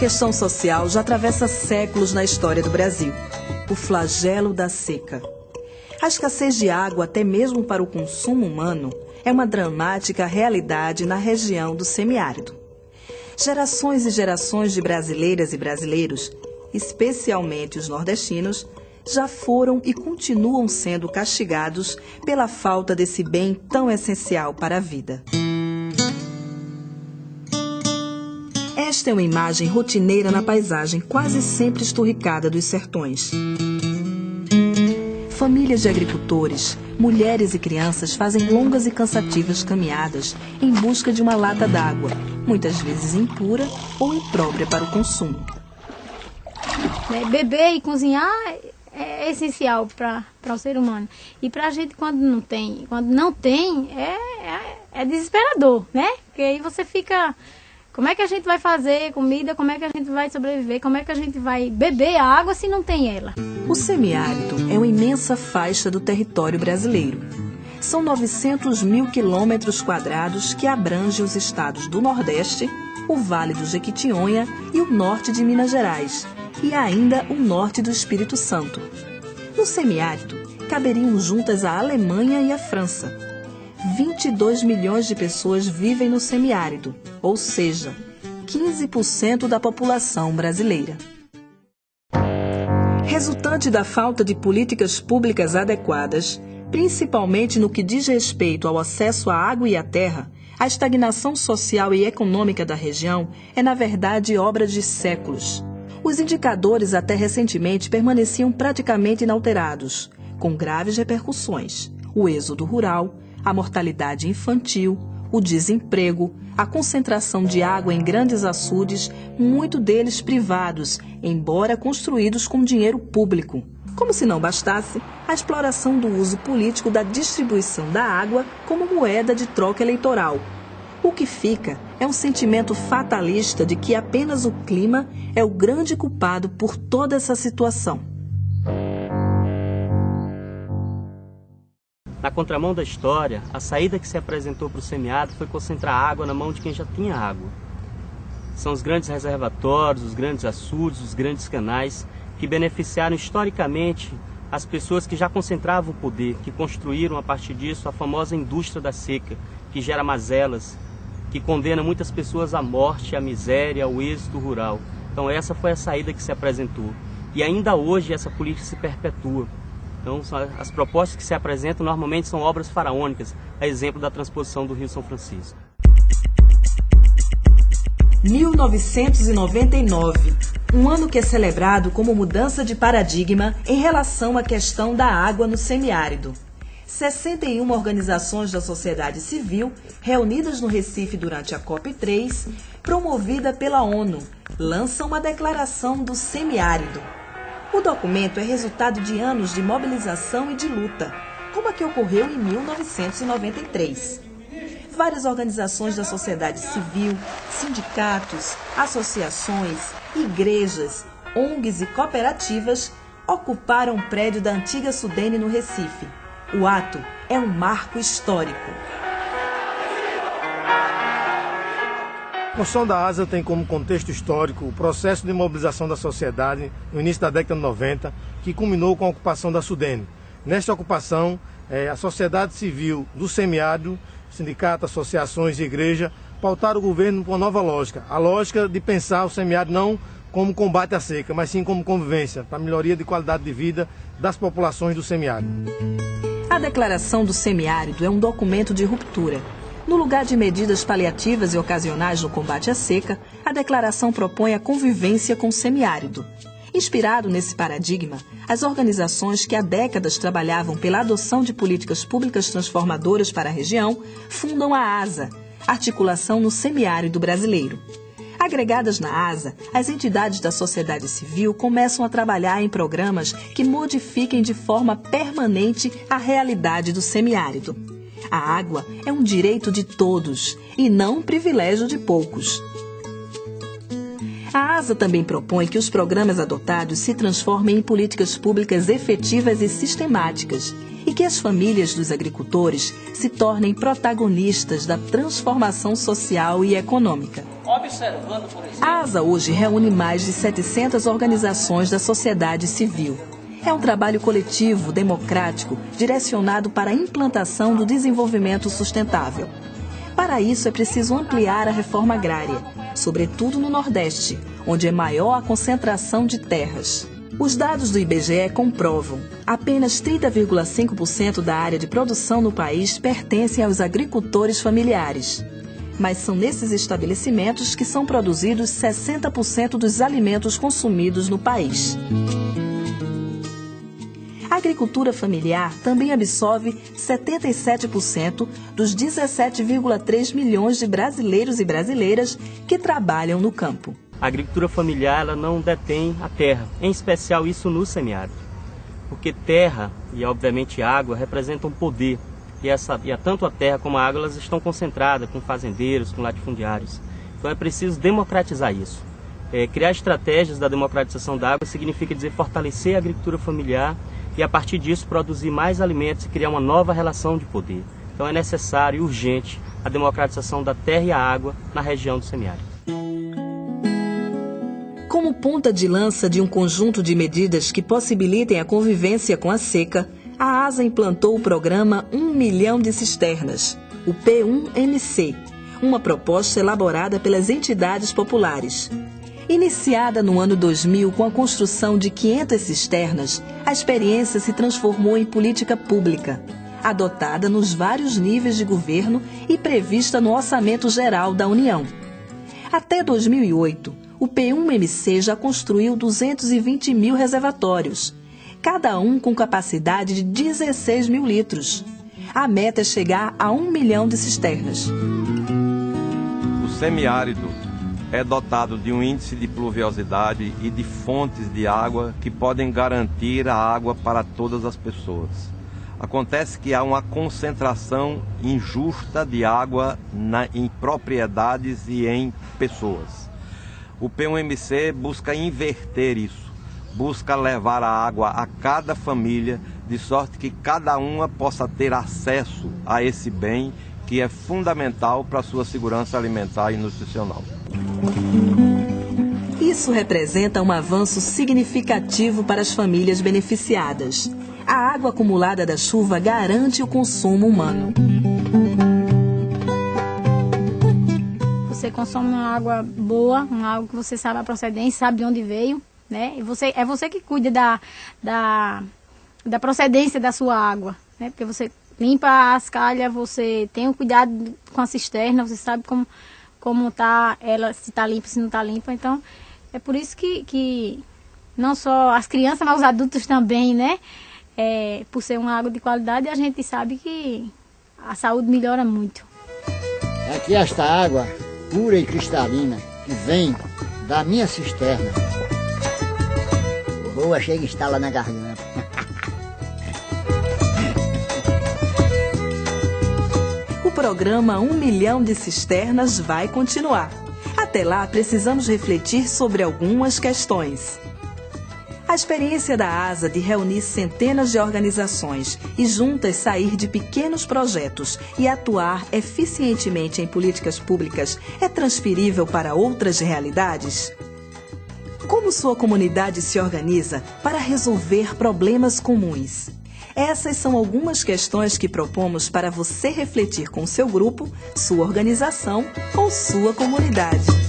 questão social já atravessa séculos na história do Brasil: o flagelo da seca. A escassez de água, até mesmo para o consumo humano, é uma dramática realidade na região do semiárido. Gerações e gerações de brasileiras e brasileiros, especialmente os nordestinos, já foram e continuam sendo castigados pela falta desse bem tão essencial para a vida. Esta é uma imagem rotineira na paisagem quase sempre esturricada dos sertões. Famílias de agricultores, mulheres e crianças fazem longas e cansativas caminhadas em busca de uma lata d'água, muitas vezes impura ou imprópria para o consumo. Beber e cozinhar é essencial para o ser humano. E para a gente, quando não tem, é desesperador, né? Porque aí você fica... Como é que a gente vai fazer comida? Como é que a gente vai sobreviver? Como é que a gente vai beber a água se não tem ela? O semiárido é uma imensa faixa do território brasileiro. São 900 mil quilômetros quadrados que abrange os estados do Nordeste, o Vale do Jequitinhonha e o norte de Minas Gerais, e ainda o norte do Espírito Santo. No semiárido, caberiam juntas a Alemanha e a França. 22 milhões de pessoas vivem no semiárido, ou seja, 15% da população brasileira. Resultante da falta de políticas públicas adequadas, principalmente no que diz respeito ao acesso à água e à terra, a estagnação social e econômica da região é, na verdade, obra de séculos. Os indicadores até recentemente permaneciam praticamente inalterados, com graves repercussões: o êxodo rural, a mortalidade infantil, o desemprego, a concentração de água em grandes açudes, muito deles privados, embora construídos com dinheiro público. Como se não bastasse, a exploração do uso político da distribuição da água como moeda de troca eleitoral. O que fica é um sentimento fatalista de que apenas o clima é o grande culpado por toda essa situação. Na contramão da história, a saída que se apresentou para o semiárido foi concentrar água na mão de quem já tinha água. São os grandes reservatórios, os grandes açudes, os grandes canais que beneficiaram historicamente as pessoas que já concentravam o poder, que construíram a partir disso a famosa indústria da seca, que gera mazelas, que condena muitas pessoas à morte, à miséria, ao êxodo rural. Então essa foi a saída que se apresentou. E ainda hoje essa política se perpetua. Então, as propostas que se apresentam normalmente são obras faraônicas, a exemplo da transposição do Rio São Francisco. 1999, um ano que é celebrado como mudança de paradigma em relação à questão da água no semiárido. 61 organizações da sociedade civil, reunidas no Recife durante a COP3, promovida pela ONU, lançam uma declaração do semiárido. O documento é resultado de anos de mobilização e de luta, como a que ocorreu em 1993. Várias organizações da sociedade civil, sindicatos, associações, igrejas, ONGs e cooperativas ocuparam o prédio da antiga Sudene no Recife. O ato é um marco histórico. A construção da ASA tem como contexto histórico o processo de mobilização da sociedade no início da década de 90, que culminou com a ocupação da Sudene. Nesta ocupação, a sociedade civil do semiárido, sindicatos, associações e igreja, pautaram o governo por uma nova lógica, a lógica de pensar o semiárido não como combate à seca, mas sim como convivência, para a melhoria de qualidade de vida das populações do semiárido. A Declaração do Semiárido é um documento de ruptura. No lugar de medidas paliativas e ocasionais no combate à seca, a declaração propõe a convivência com o semiárido. Inspirado nesse paradigma, as organizações que há décadas trabalhavam pela adoção de políticas públicas transformadoras para a região fundam a ASA, Articulação no Semiárido Brasileiro. Agregadas na ASA, as entidades da sociedade civil começam a trabalhar em programas que modifiquem de forma permanente a realidade do semiárido. A água é um direito de todos e não um privilégio de poucos. A ASA também propõe que os programas adotados se transformem em políticas públicas efetivas e sistemáticas e que as famílias dos agricultores se tornem protagonistas da transformação social e econômica. A ASA hoje reúne mais de 700 organizações da sociedade civil. É um trabalho coletivo, democrático, direcionado para a implantação do desenvolvimento sustentável. Para isso, é preciso ampliar a reforma agrária, sobretudo no Nordeste, onde é maior a concentração de terras. Os dados do IBGE comprovam: apenas 30,5% da área de produção no país pertencem aos agricultores familiares. Mas são nesses estabelecimentos que são produzidos 60% dos alimentos consumidos no país. A agricultura familiar também absorve 77% dos 17,3 milhões de brasileiros e brasileiras que trabalham no campo. A agricultura familiar ela não detém a terra, em especial isso no semiárido. Porque terra e, obviamente, água representam poder. E tanto a terra como a água elas estão concentradas com fazendeiros, com latifundiários. Então é preciso democratizar isso. Criar estratégias da democratização da água significa dizer fortalecer a agricultura familiar e, a partir disso, produzir mais alimentos e criar uma nova relação de poder. Então é necessário e urgente a democratização da terra e a água na região do semiárido. Como ponta de lança de um conjunto de medidas que possibilitem a convivência com a seca, a ASA implantou o programa 1 milhão de cisternas, o P1MC, uma proposta elaborada pelas entidades populares. Iniciada no ano 2000 com a construção de 500 cisternas, a experiência se transformou em política pública, adotada nos vários níveis de governo e prevista no Orçamento Geral da União. Até 2008, o P1MC já construiu 220 mil reservatórios, cada um com capacidade de 16 mil litros. A meta é chegar a 1 milhão de cisternas. O semiárido é dotado de um índice de pluviosidade e de fontes de água que podem garantir a água para todas as pessoas. Acontece que há uma concentração injusta de água em propriedades e em pessoas. O P1MC busca inverter isso, busca levar a água a cada família, de sorte que cada uma possa ter acesso a esse bem que é fundamental para a sua segurança alimentar e nutricional. Isso representa um avanço significativo para as famílias beneficiadas. A água acumulada da chuva garante o consumo humano. Você consome uma água boa, uma água que você sabe a procedência, sabe de onde veio, né? E é você que cuida da procedência da sua água, né? Porque você limpa as calhas, você tem um cuidado com a cisterna, você sabe como tá ela, se está limpa, se não está limpa. Então, é por isso que não só as crianças, mas os adultos também, né? Por ser uma água de qualidade, a gente sabe que a saúde melhora muito. Aqui esta água pura e cristalina que vem da minha cisterna. Boa, chega e estala na garganta. O programa 1 milhão de cisternas vai continuar. Até lá, precisamos refletir sobre algumas questões. A experiência da ASA de reunir centenas de organizações e juntas sair de pequenos projetos e atuar eficientemente em políticas públicas é transferível para outras realidades? Como sua comunidade se organiza para resolver problemas comuns? Essas são algumas questões que propomos para você refletir com seu grupo, sua organização ou sua comunidade.